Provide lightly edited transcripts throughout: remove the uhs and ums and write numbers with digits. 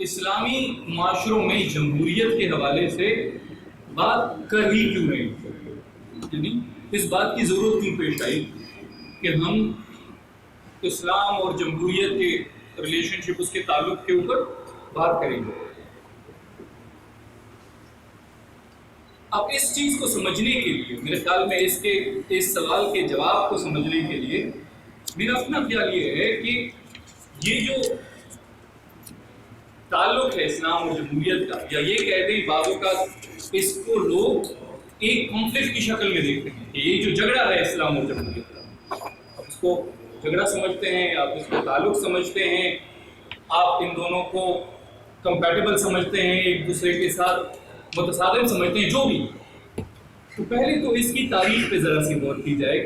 اسلامی معاشروں میں جمہوریت کے حوالے سے بات کر ہی کیوں نہیں، یعنی اس بات کی ضرورت کیوں پیش آئی کہ ہم اسلام اور جمہوریت کے ریلیشن شپ، اس کے تعلق کے اوپر بات کریں گے۔ اب اس چیز کو سمجھنے کے لیے میرے خیال میں اس سوال کے جواب کو سمجھنے کے لیے میرا اپنا خیال یہ ہے کہ یہ جو تعلق ہے اسلام اور جمہوریت کا، یا یہ کہہ دیں بعض اوقات اس کو لوگ ایک کانفلکٹ کی شکل میں دیکھتے ہیں کہ یہ جو جھگڑا ہے اسلام اور جمہوریت کا، آپ اس کو جھگڑا سمجھتے ہیں، آپ اس کو تعلق سمجھتے ہیں، آپ ان دونوں کو کمپیٹیبل سمجھتے ہیں، ایک دوسرے کے ساتھ متصادم سمجھتے ہیں، جو بھی۔ تو پہلے تو اس کی تاریخ پہ ذرا سی غور کی جائے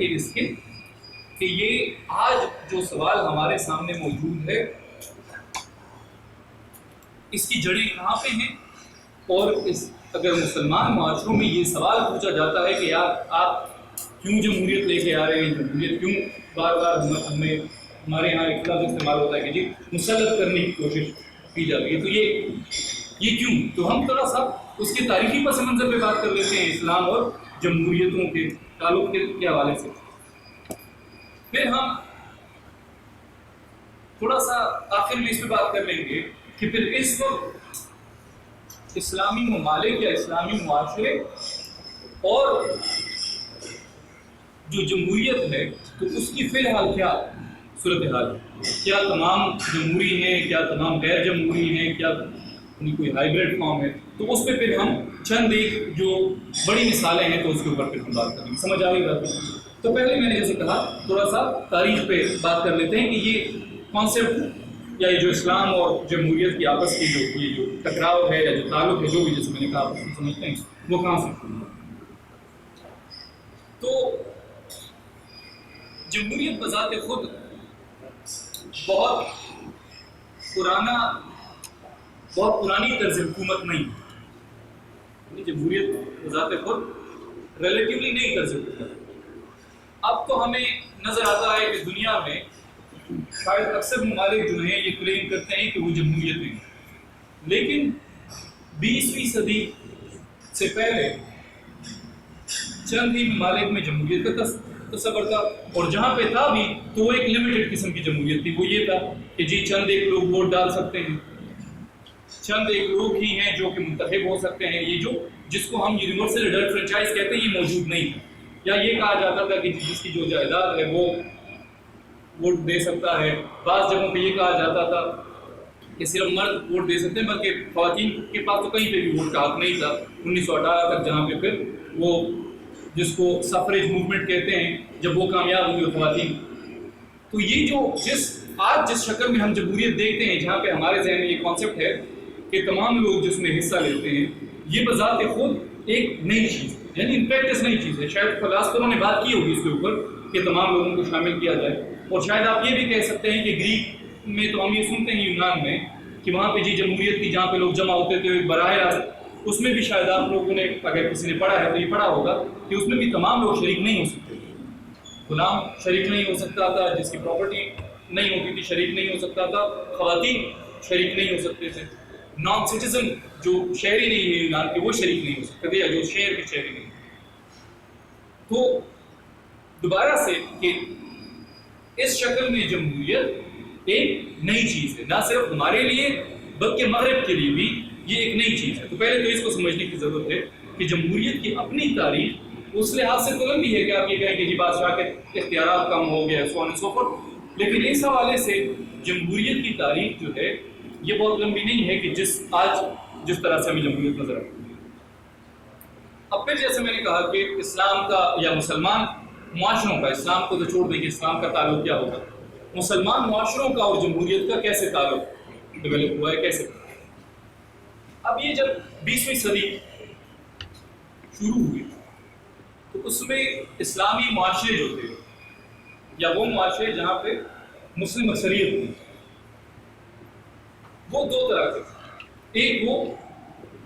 کہ یہ آج جو سوال ہمارے سامنے موجود ہے اس کی جڑیں کہاں پہ ہیں، اور اگر مسلمان معاشروں میں یہ سوال پوچھا جاتا ہے کہ یار آپ کیوں جمہوریت لے کے آ رہے ہیں، جمہوریت کیوں بار بار ہمارے یہاں ایک لفظ استعمال ہوتا ہے کہ جی مسلط کرنے کی کوشش کی جاتی ہے، تو یہ کیوں؟ تو ہم تھوڑا سا اس کے تاریخی پس منظر پہ بات کر لیتے ہیں اسلام اور جمہوریتوں کے تعلق کے حوالے سے۔ پھر ہم تھوڑا سا آخر میں اس پہ بات کر لیں گے کہ پھر اس وقت اسلامی ممالک یا اسلامی معاشرے اور جو جمہوریت ہے تو اس کی فی الحال کیا صورتحال ہے، کیا تمام جمہوری ہیں، کیا تمام غیر جمہوری ہیں، کیا کوئی ہائیبریڈ فارم ہے، تو اس پہ پھر ہم چند ایک جو بڑی مثالیں ہیں تو اس کے اوپر پھر ہم بات کریں گے۔ سمجھ آ رہی بات؟ تو پہلے میں نے جیسے کہا تھوڑا سا تاریخ پہ بات کر لیتے ہیں کہ یہ کانسیپٹ یا یہ جو اسلام اور جمہوریت کی آپس کی جو ٹکراؤ ہے یا جو تعلق ہے، جو بھی جیسے میں نے کہا آپس میں سمجھتے ہیں، وہ کہاں سے؟ تو جمہوریت بذات خود بہت پرانی طرز حکومت نہیں ہے، جمہوریت بذات خود ریلیٹیولی نئی طرز حکومت۔ اب تو ہمیں نظر آتا ہے کہ دنیا میں شاید اکثر ممالک جو ہیں یہ کلیم کرتے ہیں کہ وہ جمہوریت ہیں، لیکن 20ویں صدی سے پہلے چند ہی ممالک میں جمہوریت کا تصور تھا، اور جہاں پہ تھا بھی تو وہ ایک لمیٹڈ قسم کی جمہوریت تھی۔ وہ یہ تھا کہ جی چند ایک لوگ ووٹ ڈال سکتے ہیں، چند ایک لوگ ہی ہیں جو کہ منتخب ہو سکتے ہیں، یہ جس کو ہم یونیورسل ایڈلٹ فرنچائز کہتے ہیں یہ موجود نہیں تھا۔ یا یہ کہا جاتا تھا کہ جس کی جو جائیداد ہے وہ ووٹ دے سکتا ہے۔ بعض جگہوں پہ یہ کہا جاتا تھا کہ صرف مرد ووٹ دے سکتے ہیں، بلکہ خواتین کے پاس تو کہیں پہ بھی ووٹ کا حق نہیں تھا 1918 تک، جہاں پہ پھر وہ جس کو سفریج موومنٹ کہتے ہیں جب وہ کامیاب ہوئی خواتین۔ تو یہ آج جس شکل میں ہم جمہوریت دیکھتے ہیں، جہاں پہ ہمارے ذہن میں یہ کانسیپٹ ہے کہ تمام لوگ جس میں حصہ لیتے ہیں، یہ بذات خود ایک نئی چیز ہے، یعنی ان پریکٹس نئی چیز ہے۔ شاید فلاسفروں نے بات کی ہوگی اس کے اوپر کہ تمام لوگوں کو شامل کیا جائے، اور شاید آپ یہ بھی کہہ سکتے ہیں کہ گریک میں تو ہم یہ سنتے ہیں، یونان میں، کہ وہاں پہ جی جمہوریت کی جہاں پہ لوگ جمع ہوتے تھے براہ راست، اس میں بھی شاید آپ لوگوں نے اگر کسی نے پڑھا ہے تو یہ پڑھا ہوگا کہ اس میں بھی تمام لوگ شریک نہیں ہو سکتے تھے۔ غلام شریک نہیں ہو سکتا تھا، جس کی پراپرٹی نہیں ہوتی تھی شریک نہیں ہو سکتا تھا، خواتین شریک نہیں ہو سکتے تھے، نان سٹیزن جو شہری نہیں ہے یونان کے وہ شریک نہیں ہو سکتے تھے، یا جو شہر کے شہری نہیں۔ تو دوبارہ سے کہ اس شکل میں جمہوریت ایک نئی چیز ہے، نہ صرف ہمارے لیے بلکہ مغرب کے لیے بھی یہ ایک نئی چیز ہے۔ تو پہلے تو اس کو سمجھنے کی ضرورت ہے کہ جمہوریت کی اپنی تاریخ اس لحاظ سے تو لمبی ہے کہ آپ یہ کہیں کہ جی بادشاہ کے اختیارات کم ہو گئے، سو آن اینڈ سو فورتھ، لیکن اس حوالے سے جمہوریت کی تاریخ جو ہے یہ بہت لمبی نہیں ہے کہ آج جس طرح سے ہمیں جمہوریت نظر آتی ہے۔ اب پھر جیسے میں نے کہا کہ اسلام کا یا مسلمان معاشروں کا، اسلام کو تو چھوڑ دیں کہ اسلام کا تعلق کیا ہوگا، مسلمان معاشروں کا اور جمہوریت کا کیسے تعلق ڈیولپ ہوا ہے، کیسے؟ اب یہ جب 20ویں صدی شروع ہوئی تو اس میں اسلامی معاشرے جو تھے یا وہ معاشرے جہاں پہ مسلم اکثریت تھی، وہ دو طرح کے تھے۔ ایک وہ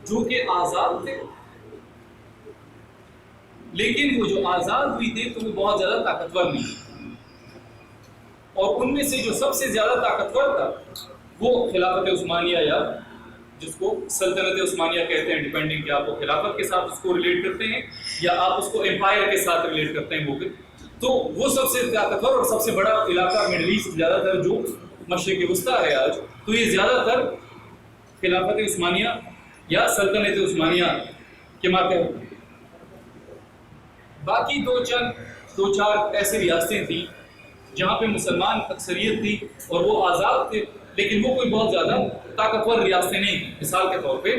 جو کہ آزاد تھے، لیکن وہ جو آزاد ہوئی تھے تو وہ بہت زیادہ طاقتور نہیں تھے، اور ان میں سے جو سب سے زیادہ طاقتور تھا وہ خلافت عثمانیہ یا جس کو سلطنت عثمانیہ کہتے ہیں، ڈیپینڈنگ کہ آپ وہ خلافت کے ساتھ اس کو ریلیٹ کرتے ہیں یا آپ اس کو امپائر کے ساتھ ریلیٹ کرتے ہیں وہ بھی. تو وہ سب سے طاقتور اور سب سے بڑا علاقہ مڈل ایسٹ زیادہ تر جو مشرق وسطیٰ ہے آج، تو یہ زیادہ تر خلافت عثمانیہ یا سلطنت عثمانیہ کے ماتحت. باقی دو چار ایسی ریاستیں تھیں جہاں پہ مسلمان اکثریت تھی اور وہ آزاد تھے، لیکن وہ کوئی بہت زیادہ طاقتور ریاستیں نہیں. مثال کے طور پہ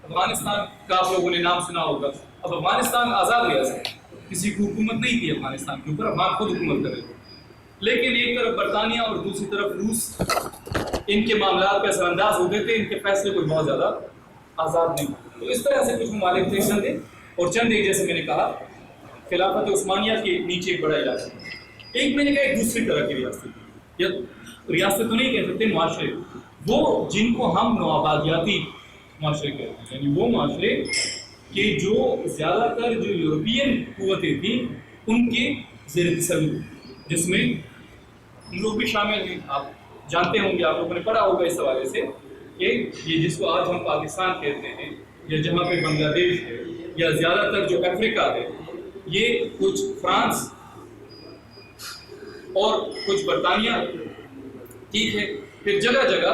افغانستان کا آپ لوگوں نے نام سنا ہوگا. اب افغانستان آزاد ریاست، کسی کی حکومت نہیں تھی افغانستان کے اوپر، افغان خود حکومت کر رہے تھے. لیکن ایک طرف برطانیہ اور دوسری طرف روس ان کے معاملات پہ اثر انداز ہوتے تھے، ان کے فیصلے کوئی بہت زیادہ آزاد نہیں. تو اس طرح سے کچھ ممالک تھے چند اور چند ایک جیسے میں نے کہا خلافت عثمانیہ کے نیچے ایک بڑا علاقہ. ایک میں نے کہا ایک دوسری طرح کی ریاست یا ریاست تو نہیں کہہ سکتے، معاشرے، وہ جن کو ہم نوآبادیاتی معاشرے کہتے ہیں، یعنی وہ معاشرے کہ جو زیادہ تر جو یورپین قوتیں تھیں ان کے زیر تصرف، جس میں ہم لوگ بھی شامل ہیں. آپ جانتے ہوں گے، آپ لوگوں نے پڑھا ہوگا اس حوالے سے کہ یہ جس کو آج ہم پاکستان کہتے ہیں یا جہاں پہ بنگلہ دیش ہے یا زیادہ تر جو افریقہ ہے، یہ کچھ فرانس اور کچھ برطانیہ، ٹھیک ہے. پھر جگہ جگہ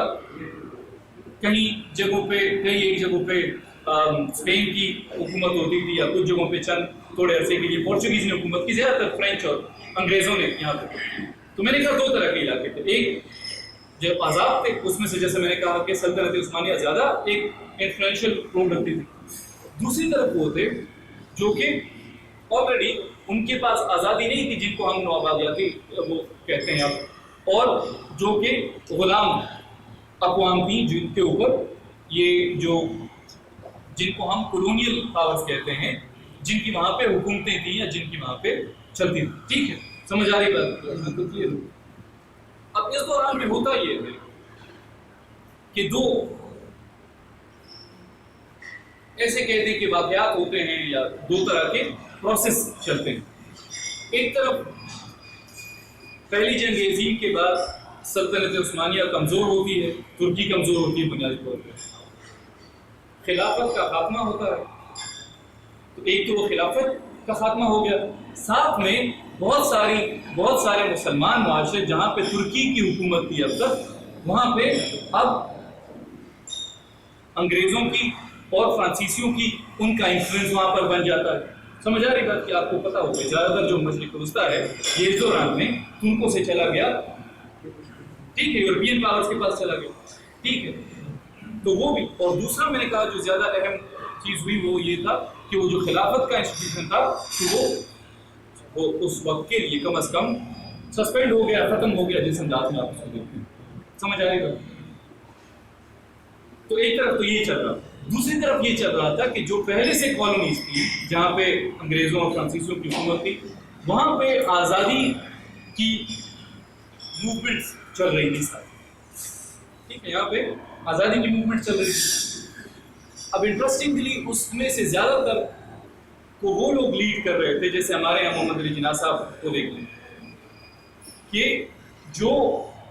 کہیں جگہوں پہ ایک جگہوں پہ اسپین کی حکومت ہوتی تھی یا کچھ جگہوں پہ چند تھوڑے عرصے کے لیے پورچوگیز نے حکومت کی، زیادہ تر فرینچ اور انگریزوں نے یہاں پہ. تو میں نے کہا دو طرح کے علاقے تھے. ایک جو آزاد تھے اس میں سے جیسے میں نے کہا کہ سلطنت عثمانیہ زیادہ ایک انفلوئنشل رول رکھتی تھی. دوسری طرف وہ تھے جو کہ آلریڈی ان کے پاس آزادی نہیں تھی، جن کو ہم نوآبادیاتی وہ کہتے ہیں اب، اور جو کہ غلام اقوام تھیں جن کے اوپر یہ جو جن کو ہم کولونیل پاورز کہتے ہیں، جن کی وہاں پہ حکومتیں تھیں یا جن کی وہاں پہ چلتی تھیں. ٹھیک ہے، سمجھ آ رہی بات؟ اب اس دوران میں ہوتا یہ ہے کہ دو ایسے کہہ دیں کہ واقعات ہوتے ہیں یا دو طرح کے پروسیس چلتے ہیں. ایک طرف پہلی جنگ عظیم کے بعد سلطنت عثمانیہ کمزور ہوتی ہے، ترکی کمزور ہوتی ہے بنیادی طور پہ، خلافت کا خاتمہ ہوتا ہے. تو ایک تو وہ خلافت کا خاتمہ ہو گیا، ساتھ میں بہت سارے مسلمان معاشرے جہاں پہ ترکی کی حکومت تھی اب تک، وہاں پہ اب انگریزوں کی اور فرانسیسیوں کی ان کا انفلوئنس وہاں پر بن جاتا ہے. سمجھ آ رہی بات کہ آپ کو پتا ہوگا زیادہ تر جو مشرق وسطیٰ ہے یہ اس دوران میں ترکوں سے چلا گیا، ٹھیک ہے، یورپین پاورز کے پاس چلا گیا. ٹھیک ہے، تو وہ بھی. اور دوسرا میں نے کہا جو زیادہ اہم چیز ہوئی وہ یہ تھا کہ وہ جو خلافت کا انسٹیٹیوشن تھا تو وہ اس وقت کے لیے کم از کم سسپینڈ ہو گیا، ختم ہو گیا، جس انداز میں آپ اس کو دیکھتے ہیں. سمجھ آئے گا؟ تو ایک طرف تو یہ چل رہا، دوسری طرف یہ چل رہا تھا کہ جو پہلے سے کالونیز تھی جہاں پہ انگریزوں اور فرانسیسیوں کی حکومت تھی، وہاں پہ آزادی کی موومنٹس چل رہی تھی ساری. ٹھیک ہے، یہاں پہ آزادی کی موومنٹ چل رہی تھی. اب انٹرسٹنگلی اس میں سے زیادہ تر کو وہ لوگ لیڈ کر رہے تھے، جیسے ہمارے یہاں محمد علی جناح صاحب کو دیکھ لیں، کہ جو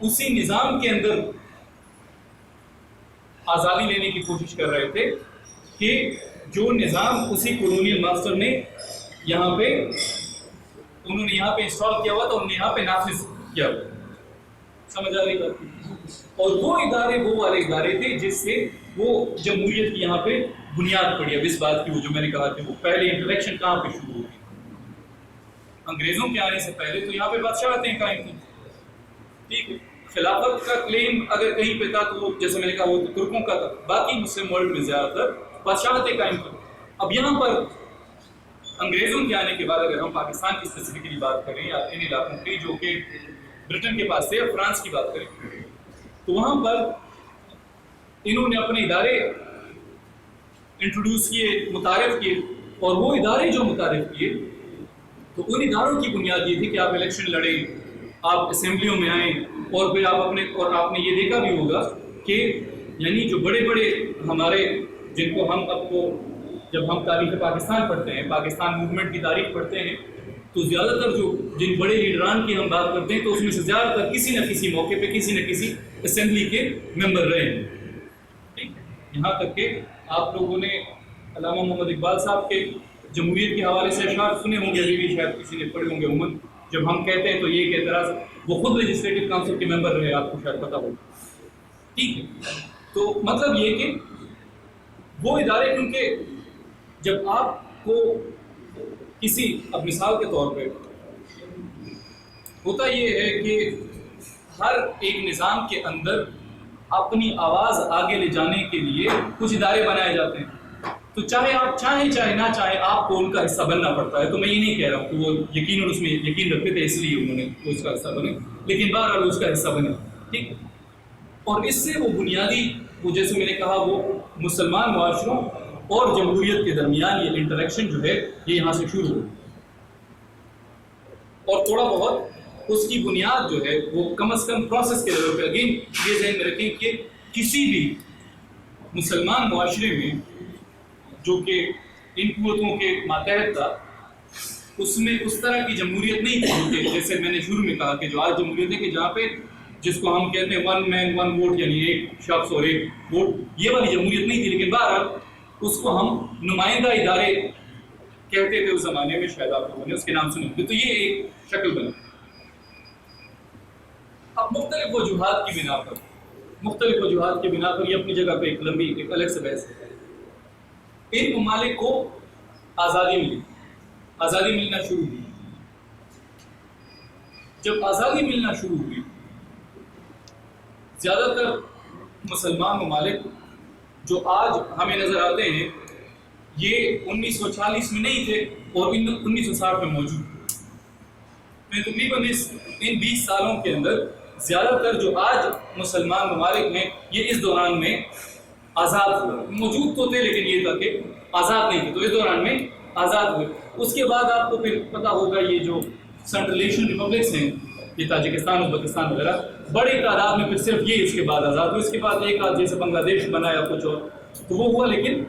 اسی نظام کے اندر آزادی لینے کی کوشش کر رہے تھے، کہ جو نظام اسی کولونیل ماسٹر نے یہاں پہ انہوں نے یہاں پہ انسٹال کیا ہوا تھا، انہوں نے یہاں پہ نافذ کیا ہوا. سمجھ آ رہی بات؟ اور وہ ادارے وہ والے ادارے تھے جس سے وہ جمہوریت کی یہاں پہ بنیاد پڑی. اب اس بات کی وہ جو میں نے کہا کہ وہ پہلے انٹریکشن کہاں پہ شروع ہوئی، انگریزوں کے آنے سے پہلے تو یہاں پہ بادشاہتیں قائم تھیں. ٹھیک ہے، خلافت کا کلیم اگر کہیں پہ تھا تو جیسے میں نے کہا وہ تو ترکوں کا تھا، باقی مسلم ورلڈ میں زیادہ تر بادشاہتیں قائم تھیں. اب یہاں پر انگریزوں کے آنے کے بعد اگر ہم پاکستان کی اسپیسیفکلی بات کریں یا ان علاقوں کی جو کہ برٹن کے پاس تھے، فرانس کی بات کریں، تو وہاں پر انہوں نے اپنے ادارے انٹروڈیوس کیے، متعارف کیے. اور وہ ادارے جو متعارف کیے تو ان اداروں کی بنیاد یہ تھی کہ آپ الیکشن لڑیں، آپ اسمبلیوں میں آئیں، اور پھر آپ نے یہ دیکھا بھی ہوگا کہ یعنی جو بڑے بڑے ہمارے جن کو ہم اب کو جب ہم تاریخ پاکستان پڑھتے ہیں، پاکستان موومنٹ کی تاریخ پڑھتے ہیں، تو زیادہ تر جو جن بڑے لیڈران کی ہم بات کرتے ہیں تو اس میں سے زیادہ تر کسی نہ کسی موقع پہ کسی نہ کسی اسمبلی کے ممبر رہے ہیں. ٹھیک ہے، یہاں تک کہ آپ لوگوں نے علامہ محمد اقبال صاحب کے جمہوریت کے حوالے سے اشعار سنے ہوں گے، ابھی بھی شاید کسی نے پڑھے ہوں گے عموماً. جب ہم کہتے ہیں تو یہ ایک اعتراض، وہ خود لیجسلیٹو کاؤنسل کے ممبر رہے، آپ کو شاید پتہ ہو. ٹھیک ہے، تو مطلب یہ کہ وہ ادارے، کیونکہ جب آپ کو کسی، اب مثال کے طور پہ ہوتا یہ ہے کہ ہر ایک نظام کے اندر اپنی آواز آگے لے جانے کے لیے کچھ ادارے بنائے جاتے ہیں، تو چاہے آپ چاہیں چاہے نہ چاہیں آپ کو ان کا حصہ بننا پڑتا ہے. تو میں یہ نہیں کہہ رہا ہوں کہ وہ یقیناً اس میں یقین رکھتے تھے اس لیے انہوں نے اس کا حصہ بنے، لیکن بہرحال اس کا حصہ بنے. ٹھیک، اور اس سے وہ بنیادی، وہ جیسے میں نے کہا، وہ مسلمان معاشروں اور جمہوریت کے درمیان یہ انٹریکشن جو ہے یہ یہاں سے شروع ہو، اور تھوڑا بہت اس کی بنیاد جو ہے وہ کم از کم پروسیس کے لیول پہ. اگین یہ ذہن میں رکھیں کہ کسی بھی مسلمان معاشرے میں جو کہ ان قوتوں کے ماتحت تھا، اس میں اس طرح کی جمہوریت نہیں تھی کہ جیسے میں نے شروع میں کہا کہ جو آج جمہوریت ہے کہ جہاں پہ جس کو ہم کہتے ہیں ون مین ون ووٹ، یعنی ایک شخص اور ایک ووٹ، یہ والی جمہوریت نہیں تھی. لیکن بہرحال اس کو ہم نمائندہ ادارے کہتے تھے اس زمانے میں، شاید آپ لوگوں نے اس کے نام سنے ہوں گے. تو یہ ایک شکل بنی. اب مختلف وجوہات کی بنا پر یہ اپنی جگہ پہ ایک لمبی ایک الگ سے بحث ہے. ان ممالک کو آزادی ملنا شروع ہوئی. جب آزادی ملنا شروع ہوئی، زیادہ تر مسلمان ممالک جو آج ہمیں نظر آتے ہیں یہ 1940 میں نہیں تھے اور 1960 میں موجود تھے. تقریباً ان 20 سالوں کے اندر زیادہ تر جو آج مسلمان ممالک ہیں یہ اس دوران میں آزاد ہوئے. موجود تو تھے لیکن یہ تھا کہ آزاد نہیں تھے، تو اس دوران میں آزاد ہوئے. اس کے بعد آپ کو پھر پتہ ہوگا یہ جو سنٹرل ایشین ریپبلکس ہیں، یہ تاجکستان، ازبکستان وغیرہ، بڑی تعداد میں پھر صرف یہ اس کے بعد آزاد ہوئے. اس کے بعد ایک آدھ جیسے بنگلہ دیش بنا یا کچھ اور تو وہ ہوا، لیکن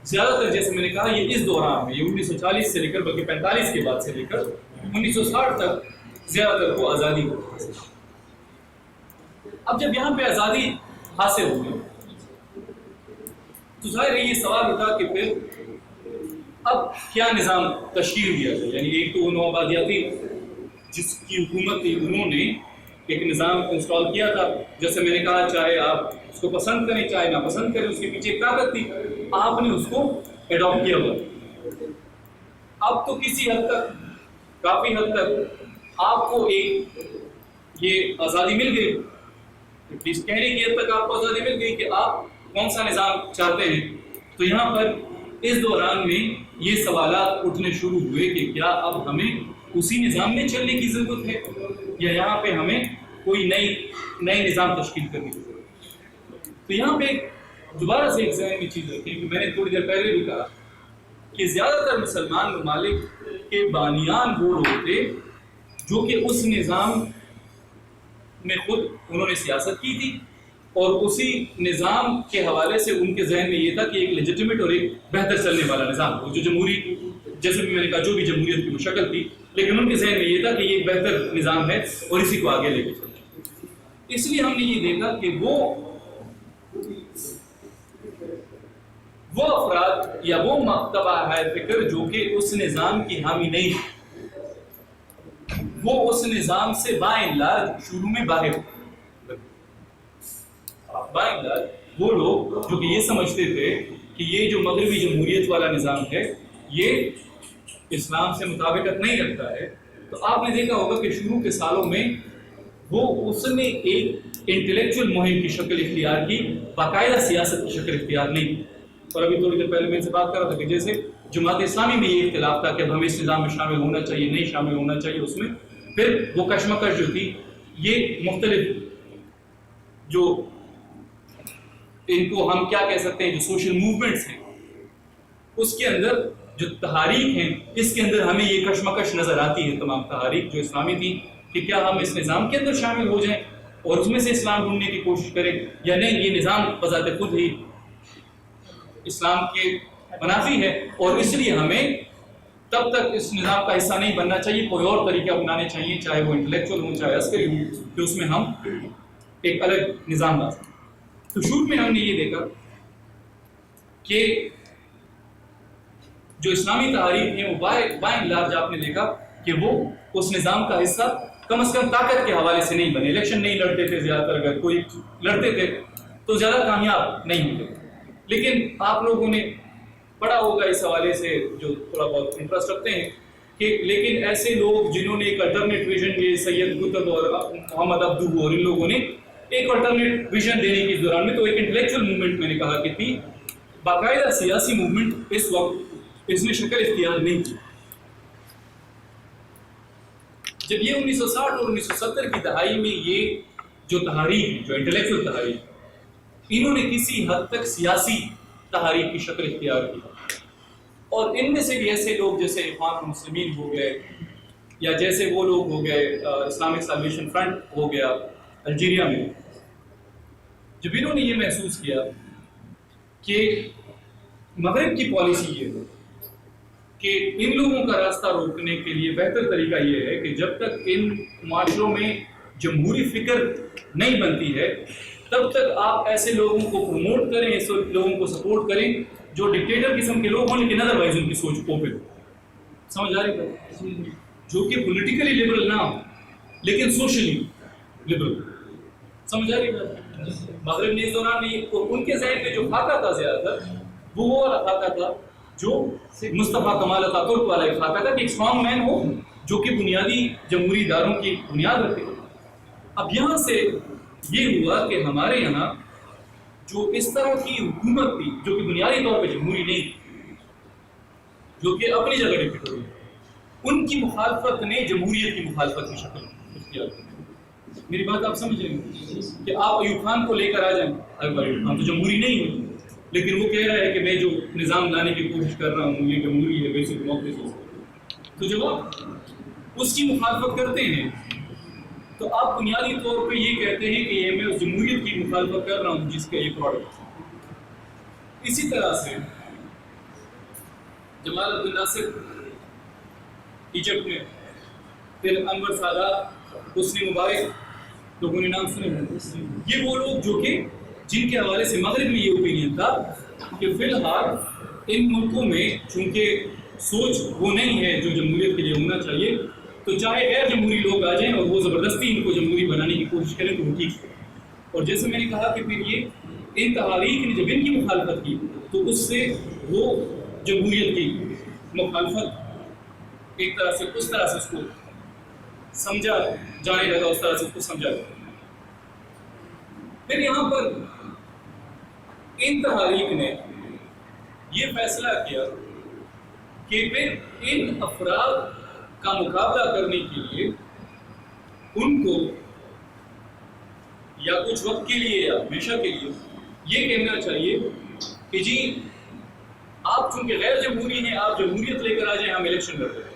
زیادہ تر جیسے میں نے کہا یہ اس دوران میں، یہ 1940 سے لے کر بلکہ 45 کے بعد سے لے کر 1960 تک زیادہ تر کو آزادی ہوئی. اب جب یہاں پہ آزادی حاصل ہوئی تو ظاہر ہے یہ سوال اٹھا کہ پھر اب کیا نظام تشکیل دیا جائے. یعنی ایک تو وہ نوآبادیاتی جس کی حکومت تھی، انہوں نے ایک نظام انسٹال کیا تھا. جیسے میں نے کہا چاہے آپ اس کو پسند کریں چاہے نہ پسند کریں، اس کے پیچھے ایک طاقت تھی، آپ نے اس کو ایڈاپٹ کیا ہوا. اب تو کسی حد تک، کافی حد تک آپ کو ایک یہ آزادی مل گئی، کہنے کی حد تک آپ کو آزادی مل گئی کہ آپ کون سا نظام چاہتے ہیں. تو یہاں پر اس دوران میں یہ سوالات اٹھنے شروع ہوئے کہ کیا اب ہمیں اسی نظام میں چلنے کی ضرورت ہے یا یہاں پہ ہمیں کوئی نئی نظام تشکیل کرنے کی ضرورت ہے. تو یہاں پہ دوبارہ سے ایک ذہن میں چیز رکھیں کہ میں نے تھوڑی دیر پہلے بھی کہا کہ زیادہ تر مسلمان ممالک کے بانیان وہ لوگ تھے جو کہ اس نظام میں خود انہوں نے سیاست کی تھی، اور اسی نظام کے حوالے سے ان کے ذہن میں یہ تھا کہ ایک لیجٹیمیٹ اور ایک بہتر چلنے والا نظام ہو، جو جمہوری، جیسے بھی میں نے کہا جو بھی جمہوریت کی مشکل تھی، لیکن ان کے ذہن میں یہ تھا کہ یہ ایک بہتر نظام ہے اور اسی کو آگے لے کے چلیں. اس لیے ہم نے یہ دیکھا کہ وہ افراد یا وہ مکتبہ ہے فکر جو کہ اس نظام کی حامی نہیں تھی، وہ اس نظام سے بائن لارج شروع میں باہر وہ لوگ جو کہ یہ سمجھتے تھے کہ یہ جو مغربی جمہوریت والا نظام ہے یہ اسلام سے مطابقت نہیں رکھتا ہے. تو آپ نے دیکھا ہوگا کہ شروع کے سالوں میں وہ اس نے ایک انٹلیکچوئل مہم کی شکل اختیار کی، باقاعدہ سیاست کی شکل اختیار نہیں کی. اور ابھی تھوڑی دیر پہلے میں سے بات کر رہا تھا کہ جیسے جماعت اسلامی میں یہ اختلاف تھا کہ اب ہمیں اس نظام میں شامل ہونا چاہیے نہیں شامل ہونا چاہیے، اس میں پھر وہ کشمکش جو تھی یہ مختلف جو ان کو ہم کیا کہہ سکتے ہیں جو سوشل موومنٹس ہیں اس کے اندر جو تحاریک ہیں اس کے اندر ہمیں یہ کشمکش نظر آتی ہے. تمام تحاریک جو اسلامی تھی کہ کیا ہم اس نظام کے اندر شامل ہو جائیں اور اس میں سے اسلام ڈھونڈنے کی کوشش کریں یا نہیں، یہ نظام بذات خود ہی اسلام کے منافی ہے اور اس لیے ہمیں تب تک اس نظام کا حصہ نہیں بننا چاہیے، کوئی اور طریقہ اپنانے چاہیے، چاہے وہ انٹلیکچوئل ہوں چاہے عسکری ہوں، کہ اس میں ہم ایک الگ نظام لا سکیں. تو شروع میں ہم نے یہ دیکھا کہ جو اسلامی تحریک ہیں وہ بائیں لارج آپ نے دیکھا کہ وہ اس نظام کا حصہ کم از کم طاقت کے حوالے سے نہیں بنے. الیکشن نہیں لڑتے تھے زیادہ تر، اگر کوئی لڑتے تھے تو زیادہ کامیاب نہیں ہوتے. لیکن آپ لوگوں نے پڑھا ہوگا اس حوالے سے جو تھوڑا بہت انٹرسٹ رکھتے ہیں کہ لیکن ایسے لوگ جنہوں نے ایک الٹرنیٹ ویژن، یہ سید قطب اور محمد عبدو اور ان لوگوں نے ایک الٹرنیٹ ویژن دینے کے دوران میں تو ایک انٹلیکچوئل موومنٹ میں نے کہا کہ تھی، باقاعدہ سیاسی موومنٹ اس وقت اس نے شکل اختیار نہیں کی. جب یہ 1960 اور 1970 کی دہائی میں یہ جو تحریک، جو انٹلیکچوئل تحریک، انہوں نے کسی حد تک سیاسی تحریک کی شکل اختیار کی. اور ان میں سے بھی ایسے لوگ جیسے اخوان المسلمین ہو گئے، یا جیسے وہ لوگ ہو گئے اسلامک سالویشن فرنٹ ہو گیا الجیریا میں، جب انہوں نے یہ محسوس کیا کہ مغرب کی پالیسی یہ ہے کہ ان لوگوں کا راستہ روکنے کے لیے بہتر طریقہ یہ ہے کہ جب تک ان معاشروں میں جمہوری فکر نہیں بنتی ہے تب تک آپ ایسے لوگوں کو پروموٹ کریں، ایسے لوگوں کو سپورٹ کریں جو ڈکٹیٹر قسم کے لوگ ہوں لیکن ادروائز ان کی سوچ اوپن ہو. سمجھ آ رہی ہے؟ جو کہ پولیٹیکلی لبرل نہ ہو لیکن سوشلی لبرل. سمجھ آ رہی ہے؟ مغرب نے اس دوران میں ان کے ذہن میں جو خاکہ تھا زیادہ تر وہ والا خاکہ تھا جو مصطفیٰ کمال اتاتورک والا ایک خاکہ تھا کہ ایک اسٹرانگ مین ہو جو کہ بنیادی جمہوری اداروں کی بنیاد رکھے. اب یہاں سے یہ ہوا کہ ہمارے یہاں جو اس طرح کی حکومت تھی جو کہ بنیادی طور پہ جمہوری نہیں تھی، جو کہ اپنی جگہ ڈکٹیٹوریل، ان کی مخالفت نے جمہوریت کی مخالفت کی شکل اختیار کی. میری بات آپ سمجھ رہے ہیں کہ آپ ایوب خان کو لے کر آ جائیں، ایوب خان تو جمہوری نہیں ہوئی لیکن وہ کہہ رہا ہے کہ میں جو نظام لانے کی کوشش کر رہا ہوں یہ جمہوری ہے، بیسک ڈیموکریسی. تو جب آپ اس کی مخالفت کرتے ہیں تو آپ بنیادی طور پہ یہ کہتے ہیں کہ یہ میں اس جمہوریت کی مخالفت کر رہا ہوں جس کا یہ پروڈکٹ ہے. اسی طرح سے جمال عبد الناصر ایجپٹ میں، پھر انور سادات، حسنی مبارک، لوگوں نے نام سنے ہیں. یہ وہ لوگ جو کہ جن کے حوالے سے مغرب میں یہ اوپینین تھا کہ فی الحال ان ملکوں میں چونکہ سوچ وہ نہیں ہے جو جمہوریت کے لیے ہونا چاہیے، تو چاہے غیر جمہوری لوگ آ جائیں اور وہ زبردستی ان کو جمہوری بنانے کی کوشش کریں تو وہ ٹھیک ہے. اور جیسے میں نے کہا کہ پھر یہ ان تحریک نے جب ان کی مخالفت کی تو اس سے وہ جمہوریت کی مخالفت ایک طرح سے اس طرح سے اس کو سمجھا جانے لگا، اس طرح سے اس کو سمجھا گیا. پھر یہاں پر ان تحریک نے یہ فیصلہ کیا کہ پھر ان افراد کا مقابلہ کرنے کے لیے ان کو یا کچھ وقت کے لیے یا ہمیشہ کے لیے یہ کہنا چاہیے کہ جی آپ چونکہ غیر جمہوری ہیں، آپ جمہوریت لے کر آ جائیں، ہم الیکشن لڑ رہے ہیں.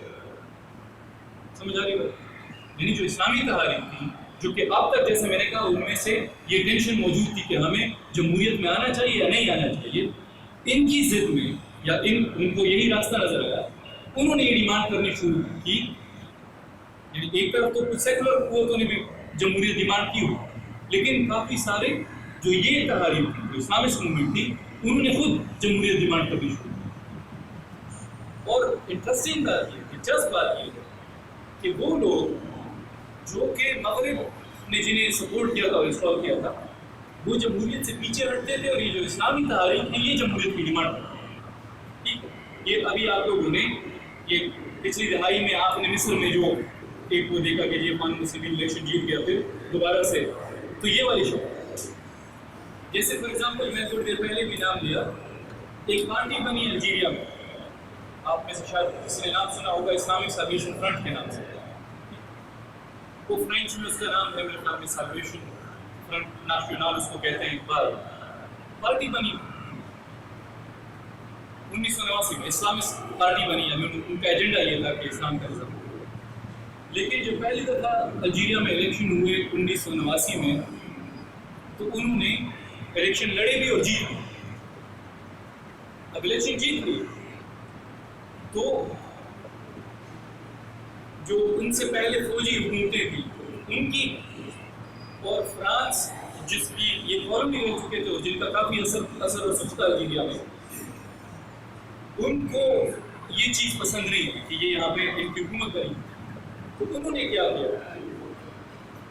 سمجھ آ رہی بات؟ یعنی جو اسلامی تحریک تھی جو کہ اب تک جیسے میں نے کہا ان میں سے یہ ٹینشن موجود تھی کہ ہمیں جمہوریت میں آنا چاہیے یا نہیں آنا چاہیے، ان کی ضد میں یا ان کو یہی راستہ نظر آیا، انہوں نے یہ ڈیمانڈ کرنی شروع کی. یعنی ایک طرف تو کچھ سیکولر قوتوں نے بھی جمہوریت ڈیمانڈ کی ہوئی لیکن کافی سارے جو یہ تحریک تھی، جو اسلامسٹ موومنٹ تھی، انہوں نے خود جمہوریت ڈیمانڈ کرنی شروع کی. اور انٹرسٹنگ بات یہ، دلچسپ بات یہ ہے کہ وہ لوگ جو کہ مغرب نے جنہیں سپورٹ کیا تھا اور انسٹال کیا تھا وہ جمہوریت سے پیچھے ہٹتے تھے، اور یہ جو اسلامی تحریک ہے یہ جمہوریت کی ڈیمانڈ کرتی ہے. ٹھیک ہے، یہ ابھی آپ لوگوں نے یہ پچھلی دہائی میں آپ نے مصر میں جو ایک وہ دیکھا کہ یہ اخوان المسلمین الیکشن جیت گیا پھر دوبارہ سے، تو یہ والی شکل. جیسے فار ایگزامپل میں تھوڑی دیر پہلے بھی نام لیا، ایک پارٹی بنی الجیریا میں، آپ میں سے شاید کسی نے نام سنا ہوگا اسلامک سالویشن فرنٹ کے نام سے. وہ فرینچ میں اس کا نام ہے میرے خیال میں سالویشن فرنٹ نیشنل اس کو کہتے ہیں. پارٹی بنی 1989 میں اسلامسٹ پارٹی بنی ہے، ان کا ایجنڈا یہ تھا کہ اسلام کا نظام. لیکن جو پہلی دفعہ الجیریا میں الیکشن ہوئے 1989 میں تو انہوں نے الیکشن لڑے بھی اور جیت بھی. اب الیکشن جیت گئی تو جو ان سے پہلے فوجی حکومتیں تھیں ان کی اور فرانس جس کی یہ کالونی رہ چکے تھے اور جن کا کافی اثر اور سچتا الجیریا میں، ان کو یہ چیز پسند نہیں تھی کہ یہ یہاں پہ ان کی حکومت بنی، تو انہوں نے کیا کیا،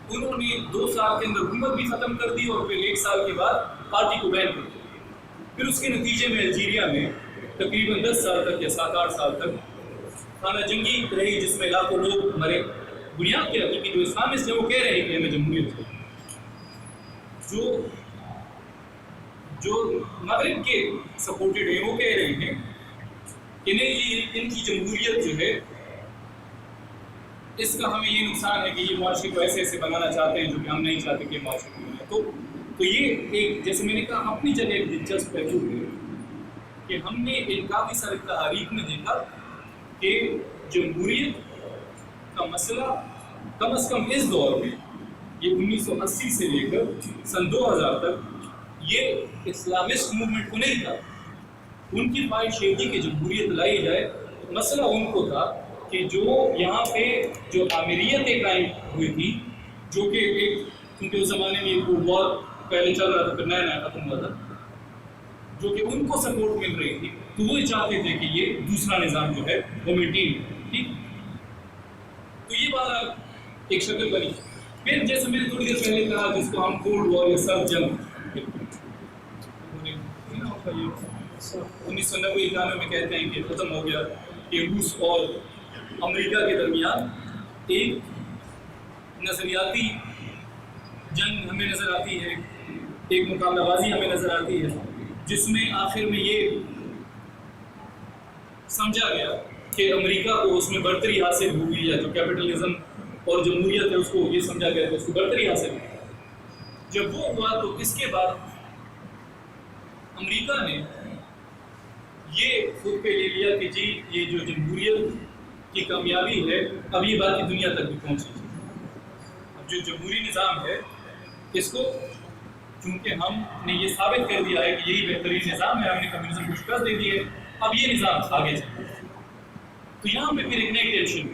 انہوں نے 2 سال کے اندر حکومت بھی ختم کر دی اور پھر 1 سال کے بعد پارٹی کو بین کر دیا۔ پھر اس کے نتیجے میں الجیریا میں تقریباً 10 سال تک یا 7-8 سال تک خانہ جنگی رہی، جس میں لاکھوں لوگ مرے۔ بنیاد کیا تھی کہ جو اسلامسٹ ہیں وہ کہہ رہے ہیں کہ ہمیں جمہوریت ہے، جو مغرب کے سپورٹڈ ہیں وہ کہہ رہے ہیں کہ نہیں جی ان کی جمہوریت جو ہے اس کا ہمیں یہ نقصان ہے کہ یہ معاشرے کو ایسے ایسے بنانا چاہتے ہیں جو کہ ہم نہیں چاہتے کہ معاشرے کو بنائے۔ تو یہ ایک، جیسے میں نے کہا، اپنی جگہ ایک دلچسپ پہلو ہے کہ ہم نے ایک کافی سارے تحریک میں دیکھا کہ جمہوریت کا مسئلہ کم از کم اس دور میں، یہ 1980 سے لے کر سن 2000 تک، یہ اسلامسٹ موومنٹ کو نہیں تھا۔ ان کی خواہش یہ تھی کہ جمہوریت لائی جائے۔ مسئلہ ان کو تھا کہ جو یہاں پہ جو آمیریت قائم ہوئی تھی، جو کہ ایک، کیونکہ اس زمانے میں ایک وار پہلے چل رہا تھا، پھر نیا ختم ہوا تھا، جو کہ ان کو سپورٹ مل رہی تھی، تو وہ چاہتے تھے کہ یہ دوسرا نظام جو ہے وہ مینٹین ہو، ٹھیک۔ تو یہ بات ایک شکل بنی۔ پھر جیسے میں نے تھوڑی دیر پہلے کہا، جس کو ہم کولڈ وار یا سرد جنگ 1990-91 میں کہتے ہیں کہ ختم ہو گیا، کہ روس اور امریکہ کے درمیان ایک نظریاتی جنگ ہمیں نظر آتی ہے، ایک مقابلہ بازی ہمیں نظر آتی ہے، جس میں آخر میں یہ سمجھا گیا کہ امریکہ کو اس میں برتری حاصل ہوئی، یا جو کیپٹلزم اور جمہوریت ہے اس کو یہ سمجھا گیا کہ اس کو برتری حاصل ہوئی۔ جب وہ ہوا تو اس کے بعد امریکہ نے یہ خود پہ لے لیا کہ جی یہ جو جمہوریت کی کامیابی ہے اب یہ باقی دنیا تک بھی پہنچی۔ اب جو جمہوری نظام ہے اس کو، چونکہ ہم نے یہ ثابت کر دیا ہے کہ یہی بہترین نظام ہے، ہم نے کمیونزم کو شکست دے دی ہے، اب یہ نظام آگے چلے۔ تو یہاں پہ پھر ایک نئی ٹینشن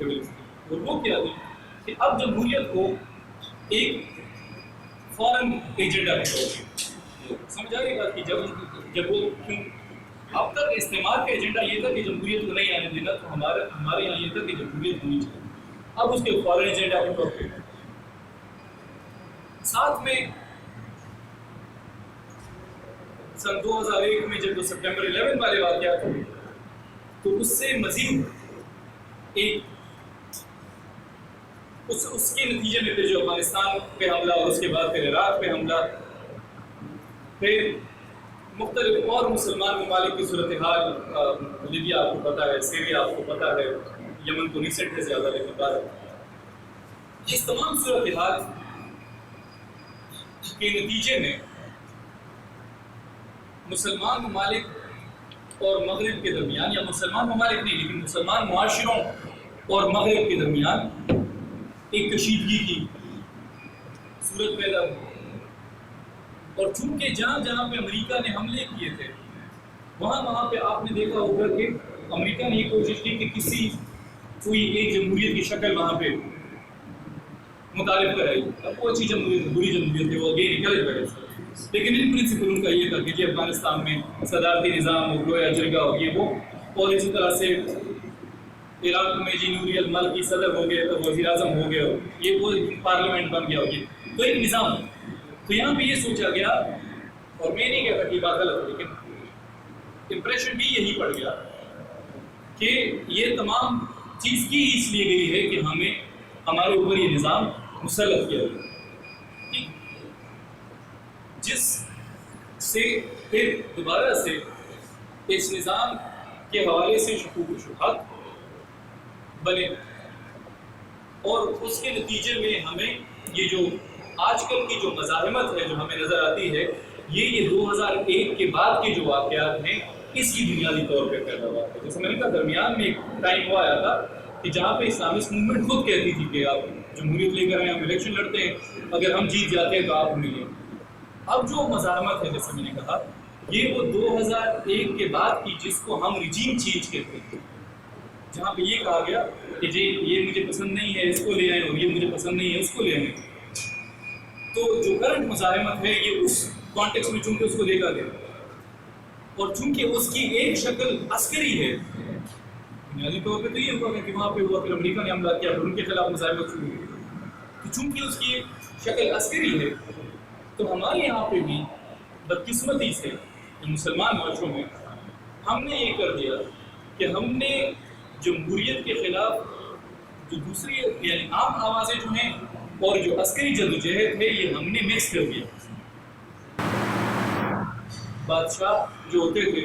ہوئی، اور وہ کیا تھی کہ اب جمہوریت کو ایک فارن ایجنڈا ہے۔ سمجھ آ رہی بات کہ جب وہ، اب تک استعمار کا ایجنڈا یہ تھا کہ جمہوریت کو نہیں آنے دینا، تو ہمارے یہاں یہ تھا کہ جمہوریت ہونی چاہیے۔ اب اس کے فارن ایجنڈا کے طور پہ ساتھ میں سن 2001 میں جب وہ سپٹمبر 11 والے واقعات ہوئے، تو اس سے مزید ایک اس کے نتیجے میں پھر جو افغانستان پہ حملہ اور اس کے بعد پھر عراق پہ حملہ، پھر مختلف اور مسلمان ممالک کی صورتحال، لیبیا آپ کو پتہ ہے، سیریا آپ کو پتہ ہے، یمن کو ریسنٹ ہے زیادہ، لیکن بعد اس تمام صورتحال کے نتیجے میں مسلمان ممالک اور مغرب کے درمیان، یا مسلمان ممالک نہیں لیکن مسلمان معاشروں اور مغرب کے درمیان ایک کشیدگی کی صورت پیدا ہوئی۔ اور چونکہ جہاں جہاں پہ امریکہ نے حملے کیے تھے، وہاں پہ آپ نے دیکھا ہوگا کہ امریکہ نے یہ کوشش کی کہ کوئی ایک جمہوریت کی شکل وہاں پہ مطالب کرائی۔ اب وہ اچھی جمہوریت، بری جمہوریت ہے، وہ اگین نکل گئے، لیکن ان پرنسپل ان کا یہ تھا کہ جی افغانستان میں صدارتی نظام ہو، گویا جرگا ہو گیا وہ، اور اسی طرح سے عراق میں جی نوری المالکی صدر ہو گئے، وزیر اعظم ہو گئے، یہ وہ پارلیمنٹ بن گیا ہو گیا، تو ایک نظام۔ تو یہاں پہ یہ سوچا گیا، اور میں نہیں کہتا کہ یہ بات غلط ہے، لیکن امپریشن بھی یہی پڑ گیا کہ یہ تمام چیز کی اس لیے گئی ہے کہ ہمیں ہمارے اوپر یہ نظام مسلط کیا گیا، جس سے پھر دوبارہ سے اس نظام کے حوالے سے شکوک و شبہات بنے، اور اس کے نتیجے میں ہمیں یہ جو آج کل کی جو مزاحمت ہے جو ہمیں نظر آتی ہے، یہ 2001 کے بعد کے جو واقعات ہیں اس کی بنیادی طور پہ پیدا ہوا ہے۔ جیسے میں نے کہا درمیان میں ایک ٹائم ہوا آیا تھا کہ جہاں پہ اسلامسٹ موومنٹ خود کہتی تھی کہ آپ جمہوریت لے کر آئیں، ہم الیکشن لڑتے ہیں، اگر ہم جیت جاتے ہیں تو آپ ہمیں لیں۔ اب جو مزاحمت ہے جیسے میں نے کہا، یہ وہ 2001 کے بعد کی جس کو ہم ریجیم چینج کہتے ہیں، جہاں پہ یہ کہا گیا کہ جی یہ مجھے پسند نہیں ہے اس کو لے آئیں، اور یہ مجھے پسند نہیں ہے اس کو لے آئیں۔ تو جو کرنٹ مزاحمت ہے یہ اس کانٹیکس میں چونکہ اس کو دیکھا گیا، اور چونکہ اس کی ایک شکل عسکری ہے، بنیادی طور پہ تو یہ ہوا کہ وہاں پہ ہوا پھر امریکہ نے حملہ کیا، پھر ان کے خلاف مظاہرات شروع ہوئے، تو چونکہ اس کی شکل عسکری ہے تو ہمارے یہاں پہ بھی بدقسمتی سے مسلمان معاشروں میں ہم نے یہ کر دیا کہ ہم نے جمہوریت کے خلاف جو دوسری یعنی عام آوازیں جو ہیں اور جو عسکری جدوجہد ہے یہ ہم نے مکس کر دیا۔ بادشاہ جو ہوتے تھے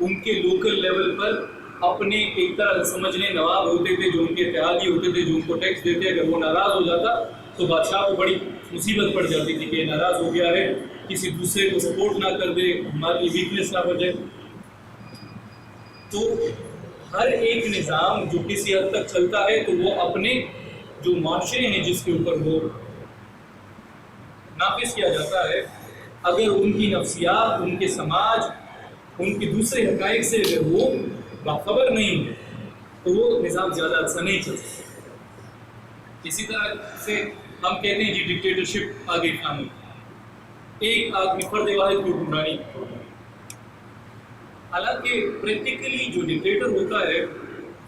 ان کے لوکل لیول پر اپنے ایک طرح سمجھنے نواب ہوتے تھے جو ان کے اتحادی ہوتے تھے جو ان کو ٹیکس دیتے، اگر وہ ناراض ہو جاتا تو بادشاہ کو بڑی مصیبت پڑ جاتی تھی کہ یہ ناراض ہو گیا ہے، کسی دوسرے کو سپورٹ نہ کر دے، ہماری ویکنیس نہ بن جائے۔ تو ہر ایک نظام جو کسی حد تک چلتا ہے تو وہ اپنے جو معاشرے ہیں جس کے اوپر وہ نافذ کیا جاتا ہے، اگر ان کی نفسیات، ان کے سماج، ان کے دوسرے حقائق سے اگر وہ باخبر نہیں ہے تو وہ نظام زیادہ اچھا نہیں چل سکتا۔ اسی طرح سے ہم کہتے ہیں جی ڈکٹیٹرشپ آ گئی قانون، ایک آدمی فرد واحد کی حکمرانی، حالانکہ پریکٹیکلی جو ڈکٹیٹر ہوتا ہے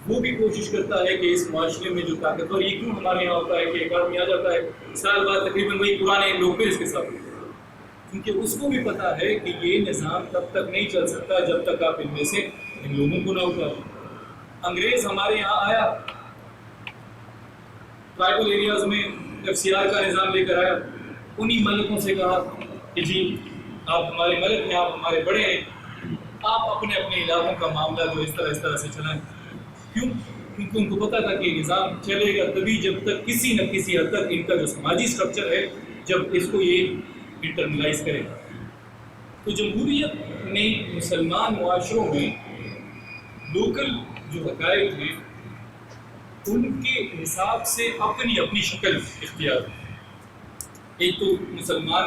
وہ بھی کوشش کرتا ہے کہ اس معاشرے میں جو طاقتور، یہ کیوں ہمارے یہاں ہوتا ہے کہ ایک آدمی آ جاتا ہے سال بعد تقریباً وہی پرانے لوگ پھر اس کے ساتھ، کیونکہ اس کو بھی پتا ہے کہ یہ نظام تب تک نہیں چل سکتا جب تک آپ ان میں سے ان لوگوں کو نہ اتاریں۔ انگریز ہمارے یہاں آیا، ٹرائبل ایریاز میں FCR کا نظام لے کر آیا، انہی ملکوں سے کہا کہ جی آپ ہمارے ملک ہیں، آپ ہمارے بڑے ہیں، آپ اپنے اپنے علاقوں کا معاملہ جو اس طرح سے چلائیں۔ کیوں؟ کیونکہ ان کو پتا تھا کہ یہ نظام چلے گا تبھی جب تک کسی نہ کسی حد تک ان کا جو سماجی سٹرکچر ہے جب اس کو یہ انٹرنلائز کرے گا۔ تو جمہوریت نے مسلمان معاشروں میں لوکل جو حقائق ہیں ان کے حساب سے اپنی اپنی شکل اختیار کی۔ ایک تو مسلمان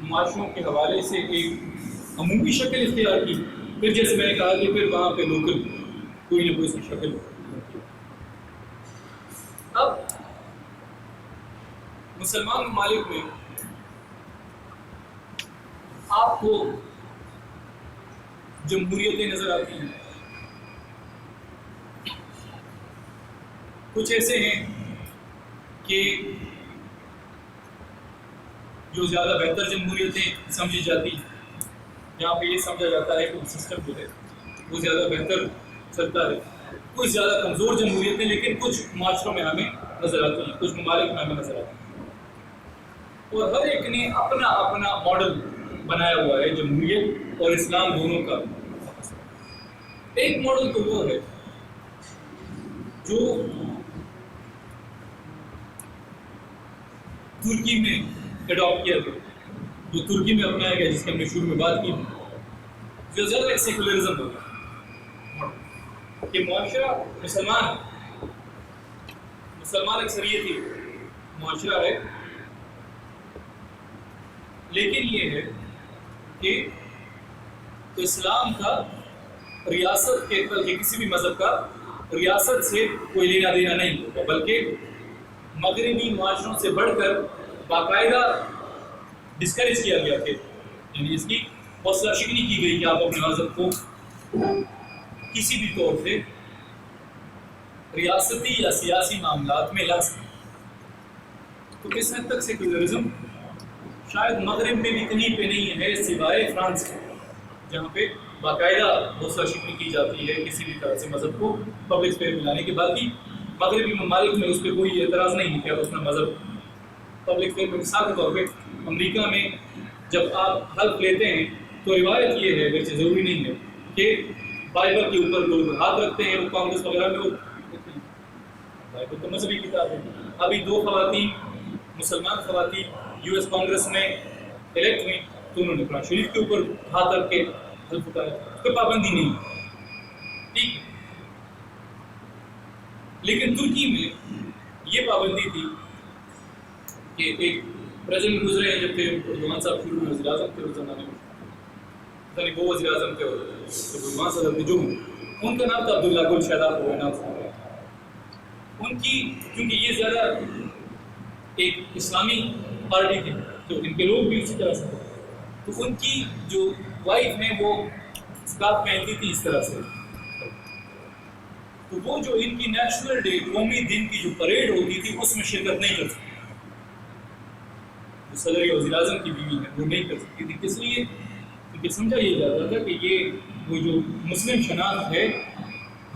معاشروں کے حوالے سے ایک عمومی شکل اختیار کی، پھر جیسے میں نے کہا کہ پھر وہاں پہ لوکل کوئی نہ کوئی سی شکل۔ اب مسلمان ممالک میں آپ کو جمہوریتیں نظر آتی ہیں، کچھ ایسے ہیں کہ جو زیادہ بہتر جمہوریتیں سمجھی جاتی ہیں، جہاں پہ یہ سمجھا جاتا ہے کہ سسٹم جو ہے وہ زیادہ بہتر چلتا ہے، کچھ زیادہ کمزور جمہوریتیں لیکن کچھ معاشروں میں ہمیں نظر آتی ہیں، کچھ ممالک میں ہمیں نظر آتی ہیں، اور ہر ایک نے اپنا اپنا ماڈل بنایا ہوا ہے جمہوریت اور اسلام دونوں کا۔ ایک ماڈل تو وہ ہے جو ترکی میں اڈاپٹ کیا گیا، جو ترکی میں اپنایا گیا، جس کی ہم نے شروع میں بات کی، جو زیادہ ایک سیکولرزم ہوگا کہ معاشرہ مسلمان اکثریتی معاشرہ ہے، لیکن یہ ہے کہ اسلام کا ریاست کے کسی بھی مذہب کا ریاست سے کوئی لینا دینا نہیں ہوگا، بلکہ مغربی معاشروں سے بڑھ کر باقاعدہ ڈسکریج کیا گیا کہ یعنی اس کی حوصلہ شکنی کی گئی کہ آپ اپنے مذہب کو کسی بھی طور سے ریاستی یا سیاسی معاملات میں لا سکیں۔ تو اس حد تک سیکولرزم شاید مغرب میں بھی کہیں پہ نہیں ہے سوائے فرانس کے، جہاں پہ باقاعدہ حوصلہ شکنی کی جاتی ہے کسی بھی طرح سے مذہب کو پبلک اسپیئر میں لانے کے بعد بھی مغربی ممالک میں اس پہ کوئی اعتراض نہیں ہے کہ آپ اپنا مذہب پبلک اسپیئر میں۔ مثال کے طور پہ امریکہ میں جب آپ حلف لیتے ہیں تو روایت یہ ہے، ویسے ضروری نہیں ہے، کہ بائبل کے اوپر لوگ ہاتھ رکھتے ہیں، کانگریس وغیرہ میں بائبل تو مذہبی کتاب ہے۔ ابھی 2 خواتین مسلمان خواتین US کانگریس میں الیکٹ ہوئی تو انہوں نے قرآن شریف کے اوپر ہاتھ رکھ کے حلف اٹھایا، کوئی پابندی نہیں، ٹھیک ہے۔ لیکن ترکی میں یہ پابندی تھی کہ ایک پریزیڈنٹ گزرے ہیں جب تھے اردوغان صاحب شروع میں وزیر اعظم تھے اس زمانے میں، پتہ نہیں وہ وزیر اعظم تھے اردوغان صاحب جو ان کا نام تھا عبداللہ گل شہداد ہوئے نام سے، ان کی کیونکہ یہ زیادہ ایک اسلامی پارٹی تھی تو ان کے لوگ بھی اسی طرح سے، تو ان کی جو وائف ہیں وہ اسکارف پہنتی تھی اس طرح سے. تو وہ جو ان کی نیشنل ڈے قومی دن کی جو پریڈ ہوتی تھی اس میں شرکت نہیں کر سکتی. جو صدر یا وزیر اعظم کی بیوی ہے وہ نہیں کر سکتی تھی. کس لیے؟ کیونکہ سمجھا یہ جاتا تھا کہ یہ وہ جو مسلم شناخت ہے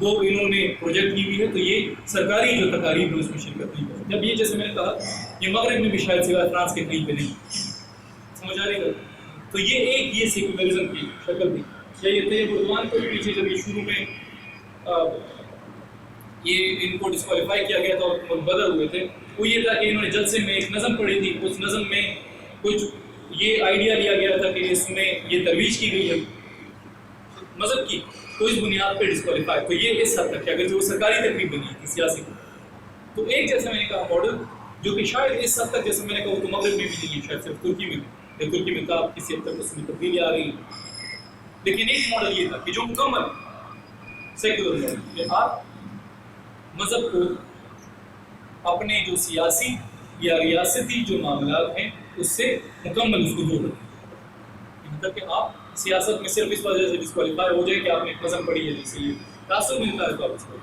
وہ انہوں نے پروجیکٹ کی ہوئی ہے، تو یہ سرکاری جو تقاریب ہے اس میں شرکت نہیں کرتی. جب یہ جیسے میں نے کہا یہ مغرب میں بھی شاید سوائے فرانس کے کہیں پہ نہیں. سمجھ آ رہی ہے؟ تو یہ سیکولرزم کی شکل تھی. یا یہ طیب اردوان کو بھی پیچھے جب یہ شروع میں یہ ان کو ڈسکوالیفائی کیا گیا تھا اور بدل ہوئے تھے، وہ یہ تھا کہ انہوں نے جلسے میں ایک نظم پڑھی تھی. اس نظم میں کچھ یہ آئیڈیا لیا گیا تھا کہ اس میں یہ ترویج کی گئی ہے مذہب کی، تو اس بنیاد پہ ڈسکوالیفائی. تو یہ اس حد تک ہے اگر جو سرکاری تقریب بنی تھی سیاسی. تو ایک جیسے میں نے کہا ماڈل جو کہ شاید اس حد تک جیسے میں نے کہا وہ تو مغرب میں بھی نہیں ہے، شاید صرف ترکی میں ہے. ترکی میں تھا کسی حد تک اس میں تبدیلی آ رہی ہے. لیکن ایک ماڈل یہ تھا کہ جو مکمل سیکولر ماڈل کہ آپ مذہب کو اپنے جو سیاسی یا ریاستی جو معاملات ہیں اس سے مکمل اس کو دور رکھیں. مطلب کہ آپ سیاست میں صرف اس وجہ سے ڈسکوالیفائی ہو جائے کہ آپ نے مذہب پڑھی ہے جس سے یہ تاثر ملتا ہے تو آپ اس کو.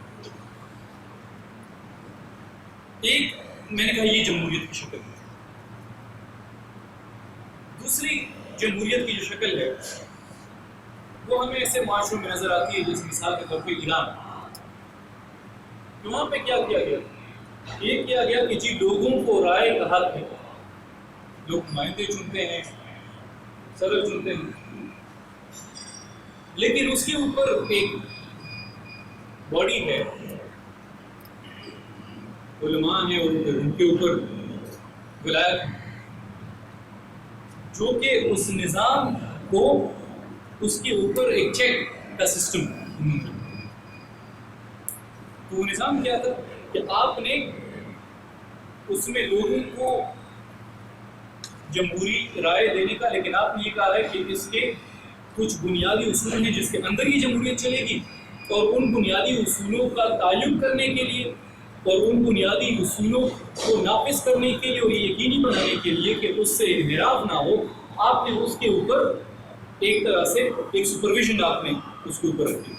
ایک میں نے کہا یہ جمہوریت کی شکل ہے. دوسری جمہوریت کی جو شکل ہے وہ ہمیں ایسے معاشروں میں نظر آتی ہے جیسے مثال کے طور پہ ایران. وہاں پہ کیا کیا گیا؟ یہ کیا گیا کہ جی لوگوں کو رائے کا حق ہے، لوگ نمائندے چنتے ہیں، صدر چنتے ہیں، لیکن اس کے اوپر ایک باڈی ہے، علماء ہیں اور ان کے اوپر ولایت ہے جو کہ اس نظام کو اس کے اوپر ایک چیک کا سسٹم. تو وہ نظام کیا تھا کہ آپ نے اس میں لوگوں کو جمہوری رائے دینے کا، لیکن آپ نے یہ کہا ہے کہ اس کے کچھ بنیادی اصول ہیں جس کے اندر یہ جمہوریت چلے گی، اور ان بنیادی اصولوں کا تعین کرنے کے لیے اور ان بنیادی اصولوں کو نافذ کرنے کے لیے اور یقینی بنانے کے لیے کہ اس سے انحراف نہ ہو، آپ نے اس کے اوپر ایک طرح سے ایک سپرویژن آپ نے اس کے اوپر رکھی.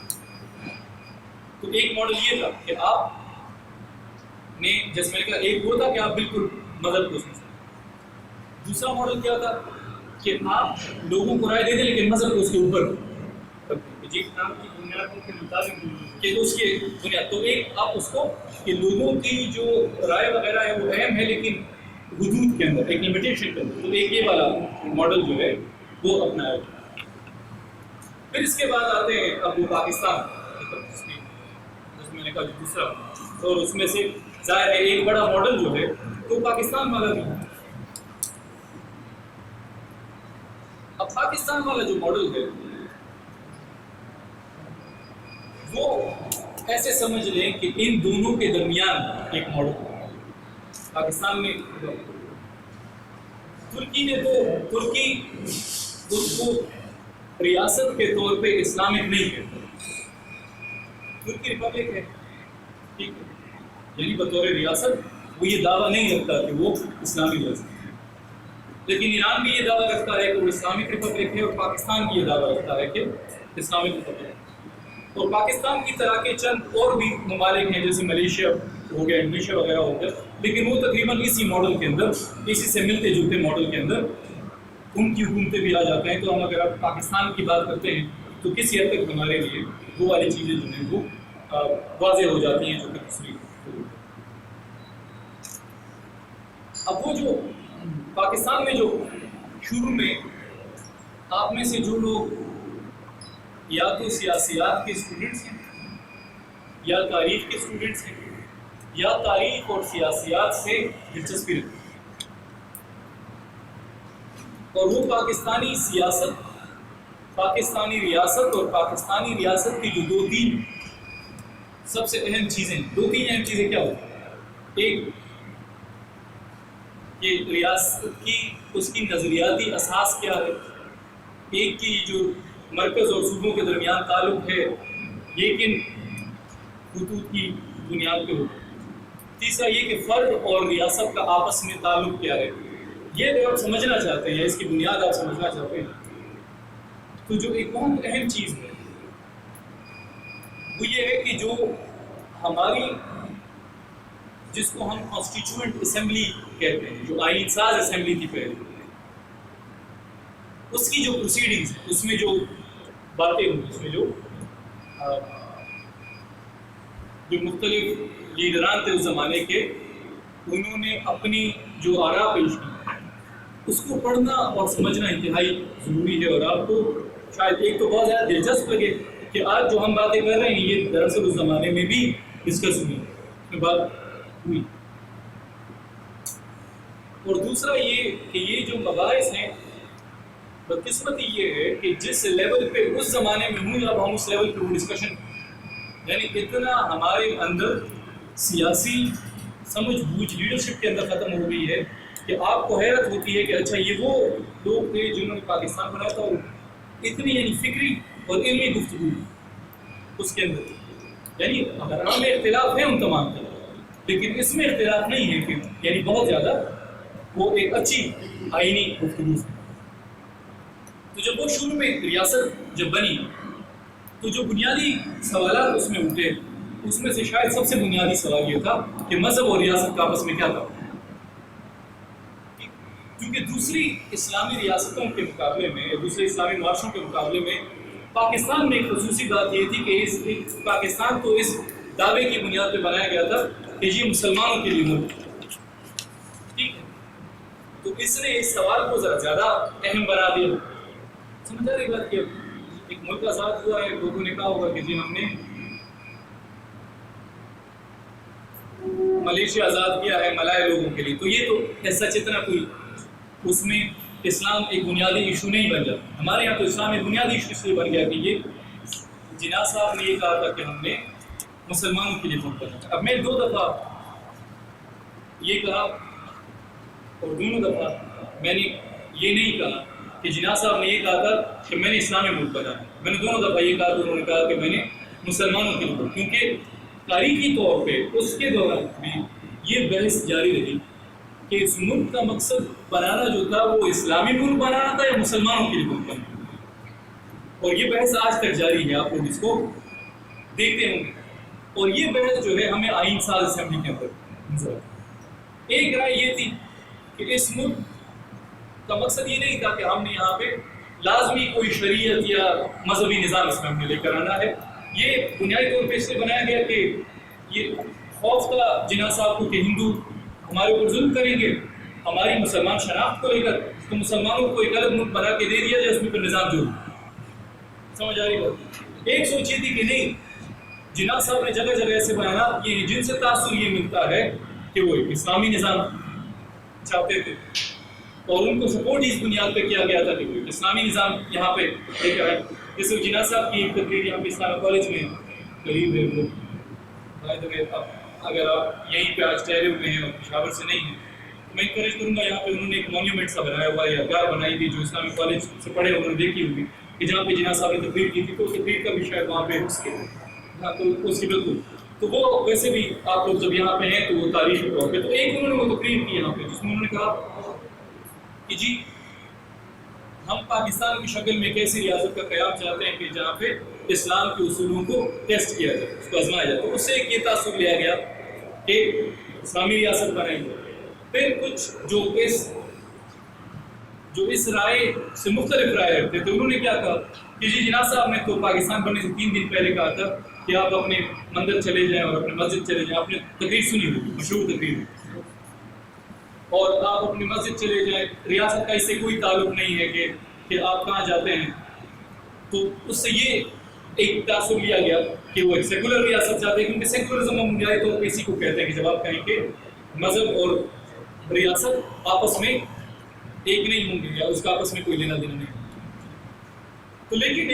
تو ایک ماڈل یہ تھا کہ آپ نے جیسے میں نے کہا ایک وہ تھا کہ آپ بالکل مذہب کو سمجھتے. دوسرا ماڈل کیا تھا کہ آپ لوگوں کو رائے دے دیں لیکن مذہب کو اس کے اوپر جی آپ کی بنیاد کے مطابق کہ اس کے بنیاد. تو ایک آپ اس کو کہ لوگوں کی جو رائے وغیرہ ہے وہ اہم ہے لیکن حدود کے اندر ایک لمیٹیشن کے اندر. تو ایک یہ والا ماڈل جو ہے وہ اپنایا. پھر اس کے بعد آتے ہیں اب وہ پاکستان جس میں نے کہا جو دوسرا، اور اس میں سے ظاہر ہے ایک بڑا ماڈل جو ہے تو پاکستان والا بھی. اب پاکستان والا جو ماڈل ہے وہ ایسے سمجھ لیں کہ ان دونوں کے درمیان ایک ماڈل. پاکستان میں ترکی نے تو ترکی اس کو ریاست کے طور پہ اسلامک نہیں کہتے، ترکی ریپبلک ہے، ٹھیک ہے، یعنی بطور ریاست وہ یہ دعویٰ نہیں رکھتا کہ وہ اسلامی ریاست ہے. لیکن ایران بھی یہ دعویٰ رکھتا ہے کہ وہ اسلامک ریپبلک ہے اور پاکستان بھی یہ دعویٰ رکھتا ہے کہ اسلامک ریپبلک ہے. اور پاکستان کی طرح کے چند اور بھی ممالک ہیں جیسے ملیشیا ہو گیا، انڈونیشیا وغیرہ ہو گیا، لیکن وہ تقریباً اسی ماڈل کے اندر، اسی سے ملتے جلتے ماڈل کے اندر ان کی حکومتیں بھی آ جاتے ہیں. تو ہم اگر آپ پاکستان کی بات کرتے ہیں تو کسی حد تک ہمارے لیے وہ والی چیزیں جو ہیں وہ واضح ہو جاتی ہیں جو کہ دوسری. اب وہ جو پاکستان میں جو شروع میں آپ میں سے جو لوگ یا تو سیاسیات کے اسٹوڈنٹس ہیں یا تاریخ کے اسٹوڈنٹس ہیں یا تاریخ اور سیاسیات سے دلچسپی رکھتے ہیں، اور وہ پاکستانی سیاست، پاکستانی ریاست اور پاکستانی ریاست کی جو دو تین سب سے اہم چیزیں، دو تین اہم چیزیں کیا ہوتی ہیں؟ ایک کہ ریاست کی اس کی نظریاتی اساس کیا ہے، ایک کی جو مرکز اور صوبوں کے درمیان تعلق ہے یہ کن خطوط کی بنیاد پہ ہوتا ہے، تیسرا یہ کہ فرد اور ریاست کا آپس میں تعلق کیا ہے. یہ جو آپ سمجھنا چاہتے ہیں، اس کی بنیاد آپ سمجھنا چاہتے ہیں، تو جو ایک بہت اہم چیز ہے وہ یہ ہے کہ جو ہماری جس کو ہم کانسٹیٹیوئنٹ اسمبلی کہتے ہیں، جو آئین ساز اسمبلی تھی پہلے، اس کی جو پروسیڈنگز ہیں، اس میں جو باتیں ہوئی، اس میں جو مختلف لیڈران تھے اس زمانے کے، انہوں نے اپنی جو آراء پیش کی، اس کو پڑھنا اور سمجھنا انتہائی ضروری ہے۔ اور آپ کو شاید ایک تو بہت زیادہ دلچسپ لگے کہ آج جو ہم باتیں کر رہے ہیں یہ دراصل اس زمانے میں بھی ڈسکس ہوئی، اس میں بات ہوئی۔ اور دوسرا یہ کہ یہ جو مباحث ہیں، بدقسمتی یہ ہے کہ جس لیول پہ اس زمانے میں ہوئی، اب ہم اس لیول پہ وہ ڈسکشن، یعنی اتنا ہمارے اندر سیاسی سمجھ بوجھ لیڈرشپ کے اندر ختم ہو گئی ہے کہ آپ کو حیرت ہوتی ہے کہ اچھا یہ وہ لوگ تھے جنہوں نے پاکستان بنایا تھا، اور اتنی یعنی فکری اور علمی گفتگو اس کے اندر، یعنی اگر ہم میں اختلاف ہے ان تمام کا، لیکن اس میں اختلاف نہیں ہے کہ یعنی بہت زیادہ وہ ایک اچھی آئینی گفتگو ہے۔ تو جب وہ شروع میں ریاست جب بنی تو جو بنیادی سوالات اس میں اٹھے، اس میں سے شاید سب سے بنیادی سوال یہ تھا کہ مذہب اور ریاست کا آپس میں کیا تھا، کیونکہ دوسری اسلامی ریاستوں کے مقابلے میں، دوسرے اسلامی معاشروں کے مقابلے میں پاکستان میں ایک خصوصی بات یہ تھی کہ پاکستان تو اس دعوے کی بنیاد پہ بنایا گیا تھا کہ یہ مسلمانوں کے لیے ملک، ٹھیک ہے، تو اس نے اس سوال کو ذرا زیادہ اہم بنا دیا۔ سمجھ آ رہی بات کہ ایک ملک آزاد ہوا ہے، لوگوں نے کہا ہوگا کہ جی ہم نے ملیشیا آزاد کیا ہے ملائے لوگوں کے لیے، تو یہ تو ایسا چتنا کوئی اس میں اسلام ایک بنیادی ایشو نہیں بن جاتا۔ ہمارے یہاں تو اسلام ایک بنیادی ایشو اس لیے بن گیا کہ یہ جناح صاحب نے یہ کہا تھا کہ ہم نے مسلمانوں کے لیے ووٹ کرنا۔ اب میں 2 دفعہ یہ کہا اور دونوں دفعہ میں نے یہ نہیں کہا کہ جناح صاحب نے یہ کہا تھا کہ میں نے اسلامی ملک بنایا، میں نے دونوں دفعہ یہ کہا تو انہوں نے کہا کہ میں نے مسلمانوں کے لیے، کیونکہ تاریخی طور پہ اس کے دوران بھی یہ بحث جاری رہی کہ اس ملک کا مقصد بنانا جو تھا وہ اسلامی ملک بنانا تھا یا مسلمانوں کے لیے ملک بنانا، اور یہ بحث آج تک جاری ہے، آپ لوگ اس کو دیکھتے ہوں گے۔ اور یہ بحث جو ہے ہمیں آئین ساز اسمبلی کے اندر نظر آئی۔ ایک رائے یہ تھی کہ اس ملک کا مقصد یہ نہیں تھا کہ ہم نے یہاں پہ لازمی کوئی شریعت یا مذہبی نظام اس میں ہم نے لے کر آنا ہے، یہ بنیادی طور پہ اس لیے بنایا گیا کہ یہ خوف تھا جناح صاحب کو کہ ہندو ہمارے اوپر ظلم کریں گے ہماری مسلمان شناخت کو لے کر، تو مسلمانوں کو ایک الگ ملک بنا کے دے دیا جائے، اس میں پھر نظام جوڑ۔ سمجھ آ رہی بات؟ ایک سوچ یہ تھی کہ نہیں، جناح صاحب نے جگہ جگہ ایسے بیانات یہ جن سے تاثر یہ ملتا ہے کہ وہ ایک اسلامی نظام چاہتے تھے، اور ان کو سپورٹ اس بنیاد پہ کیا گیا تھا کہ وہ اسلامی نظام یہاں پہ لے کر آئے۔ جیسے جناح صاحب کی ایک تقریر یہاں پہ اسلامیہ کالج میں قریب ہے، وہ اگر آپ یہیں پہ آج ٹھہرے ہوئے ہیں اور پشاور سے نہیں ہیں تو میں انکریج کروں گا، یہاں پہ انہوں نے ایک مونیومنٹ سا بنایا ہوا ہے، یادگار بنائی تھی جو اسلامی کالج سے پڑھے انہوں نے دیکھی ہوگی، کہ جہاں پہ جناح صاحب نے تقریر کی تھی، تو تقریر کا بھی شاید وہاں پہ اس کی بالکل، تو وہ ویسے بھی آپ لوگ جب یہاں پہ ہیں تو وہ تاریخی طور پہ، تو ایک انہوں نے وہ تقریر کی یہاں پہ جس میں انہوں نے کہا کہ جی ہم پاکستان کی شکل میں کیسی ریاست کا قیام چاہتے ہیں کہ جہاں پہ اسلام کے اصولوں کو ٹیسٹ کیا جائے، اس کو آزمایا جائے، تو اس سے ایک یہ تاثر لیا گیا کہ اسلامی ریاست بنائیں گے۔ پھر کچھ جو اس رائے سے مختلف رائے رکھتے تھے انہوں نے کیا کہا کہ جی جناح صاحب نے تو پاکستان بننے سے 3 دن پہلے کہا تھا کہ آپ اپنے مندر چلے جائیں اور اپنے مسجد چلے جائیں، آپ نے تقریر سنی ہوگی، مشہور تقریر، اور آپ اپنی مسجد چلے جائیں، ریاست کا اس سے کوئی تعلق نہیں ہے کہ آپ کہاں جاتے ہیں۔ تو اس سے یہ ایک تاثر لیا گیا کہ وہ ایک سیکولر ریاست چاہتے ہیں، کیونکہ سیکولرزم ہم بنیادی طور پہ اسی کو کہتے ہیں کہ جب آپ کہیں کہ مذہب اور ریاست آپس میں ایک نہیں ہوں گے یا اس کا آپس میں کوئی لینا دینا نہیں۔ تو لیکن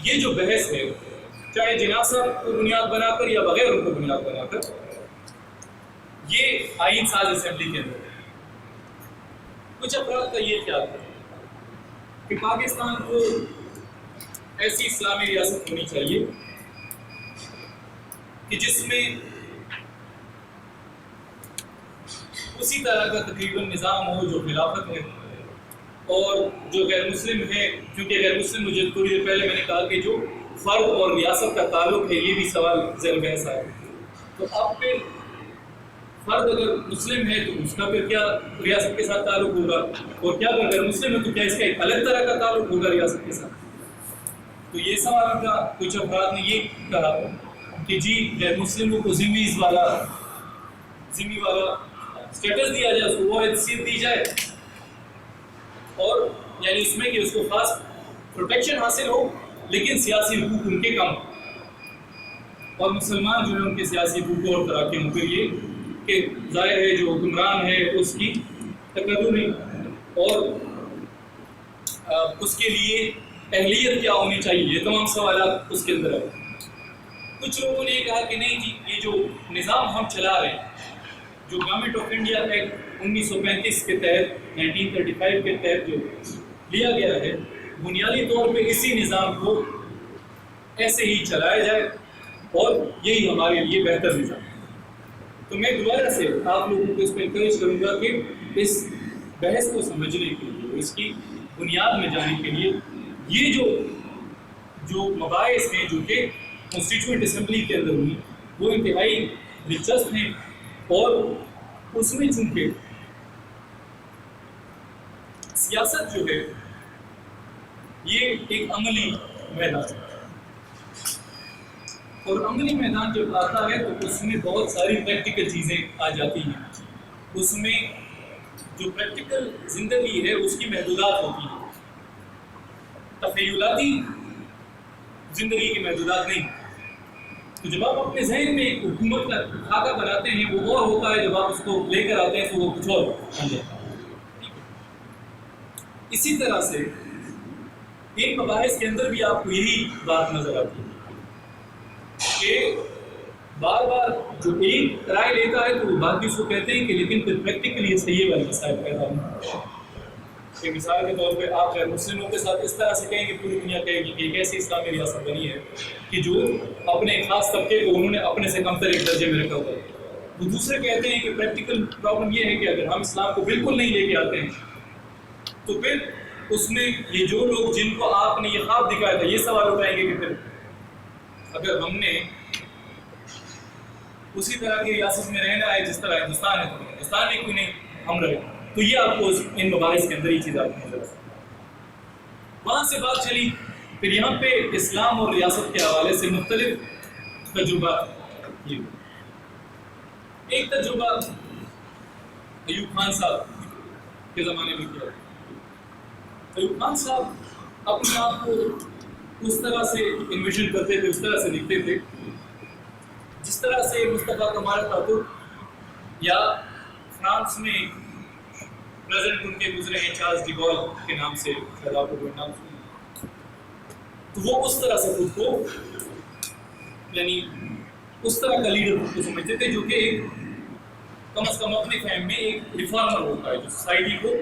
یہ جو بحث ہے، چاہے جناح صاحب کو بنیاد بنا کر یا بغیر ان کو بنیاد بنا کر، یہ آئین ساز اسمبلی کے اندر کچھ افراد کا یہ خیال تھا کہ پاکستان کو ایسی اسلامی ریاست ہونی چاہیے کہ جس میں اسی طرح کا تقریباً نظام ہو جو خلافت ہے، اور جو غیر مسلم ہے، کیونکہ غیر مسلم مجھے تھوڑی دیر پہلے میں نے کہا کہ جو فرد اور ریاست کا تعلق ہے، یہ بھی سوال زیر بحث ہے۔ تو اب پھر فرد اگر مسلم ہے تو اس کا پھر کیا ریاست کے ساتھ تعلق ہوگا، اور کیا اگر مسلم ہے تو کیا اس کا ایک الگ طرح کا تعلق ہوگا ریاست کے ساتھ؟ تو یہ سوال کا کچھ افراد نے یہ کہا کہ جی غیر مسلموں کو ذمہ والا اسٹیٹس دیا جائے، اس کو وہ حیثیت دی جائے، اور یعنی اس میں کہ اس کو خاص پروٹیکشن حاصل ہو، لیکن سیاسی حقوق ان کے کم، اور مسلمان جو ہے ان کے سیاسی حقوق اور طرح کے ہوں۔ پھر یہ کہ ظاہر ہے جو حکمران ہے اس کی تقدری اور اس کے لیے اہلیت کیا ہونی چاہیے، یہ تمام سوالات اس کے اندر ہے۔ کچھ لوگوں نے یہ کہا کہ نہیں جی، یہ جو نظام ہم چلا رہے ہیں، جو گورنمنٹ آف انڈیا ایکٹ 1935 کے تحت 1935 کے تحت جو لیا گیا ہے، بنیادی طور پہ اسی نظام کو ایسے ہی چلایا جائے اور یہی ہمارے لیے بہتر نظام ہے۔ تو میں دوبارہ سے آپ لوگوں کو اس پہ انکریج کروں گا کہ اس بحث کو سمجھنے کے لیے، اس کی بنیاد میں جانے کے لیے، یہ جو مباحث ہیں جو کہ کانسٹیٹیوئنٹ اسمبلی کے اندر ہوئی، وہ انتہائی دلچسپ ہیں، اور اس میں چونکہ سیاست جو ہے یہ ایک عملی میدان ہے، اور عملی میدان جب آتا ہے تو اس میں بہت ساری پریکٹیکل چیزیں آ جاتی ہیں۔ اس میں جو پریکٹیکل زندگی ہے اس کی محدودات ہوتی ہیں، تخیلاتی زندگی کی محدودات نہیں۔ تو جب آپ اپنے ذہن میں ایک حکومت کا خاکہ بناتے ہیں وہ اور ہوتا ہے، جب آپ اس کو لے کر آتے ہیں تو وہ کچھ اور بن جاتا ہے۔ اسی طرح سے ان مباحث کے اندر بھی آپ کو یہی بات نظر آتی ہے کہ بار بار جو ایک رائے لیتا ہے تو وہ بات بھی اس کو کہتے ہیں کہ لیکن پھر پریکٹیکلی یہ صحیح والی مسائل پیدا ہوں۔ کہ مثال کے طور پہ آپ غیر مسلموں کے ساتھ اس طرح سے کہیں کہ پوری دنیا کہے گی کہ ایک ایسی اسلامی ریاست بنی ہے کہ جو اپنے خاص طبقے کو انہوں نے اپنے سے کم تر ایک درجے میں رکھا ہوا ہے۔ وہ دوسرے کہتے ہیں کہ پریکٹیکل پرابلم یہ ہے کہ اگر ہم اسلام کو بالکل نہیں لے کے آتے ہیں تو پھر اس میں یہ جو لوگ جن کو آپ نے یہ خواب دکھایا تھا یہ سوال اٹھائیں گے کہ پھر اگر ہم نے اسی طرح کی ریاست میں رہنا ہے جس طرح ہندوستان ہے تو ہندوستان میں کیوں نہیں ہم رہے؟ تو یہ آپ کو ان مباحث کے اندر ہی چیز آپ کو نظر آتی ہے۔ وہاں سے بات چلی پھر یہاں پہ اسلام اور ریاست کے حوالے سے مختلف تجربات۔ ایک تجربہ ایوب خان صاحب کے زمانے میں کیا۔ ایوب خان صاحب اپنے آپ کو اس طرح سے انویژن کرتے تھے، اس طرح سے لکھتے تھے جس طرح سے مصطفیٰ کمال اتاتورک یا فرانس میں پریزیڈنٹ ان کے گزرے ہیں چارلس ڈی گول کے نام سے، شاید آپ کو نام سنا، تو وہ اس طرح سے خود کو یعنی اس طرح کا لیڈر خود کو سمجھتے تھے جو کہ ایک کم از کم اپنے فہم میں ایک ریفارمر ہوتا ہے جو سوسائٹی کو